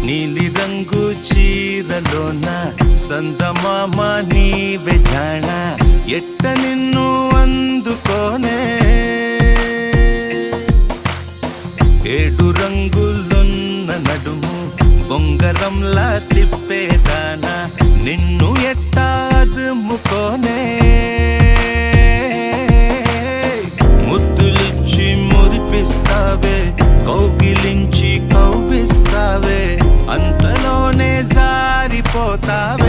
నీలి రంగు చీరలోన సందమామ నీవే జాణ ఎట్ట నిన్ను అందుకోనే ఏడు రంగులున్న నడుము బొంగరంలా తిప్పేదానా నిన్ను ఎట్టా అదుముకోనే ముద్దులిచ్చి మురిపిస్తావే కౌగిలించి కౌగిస్తావే అంతలోనే జారిపోతావే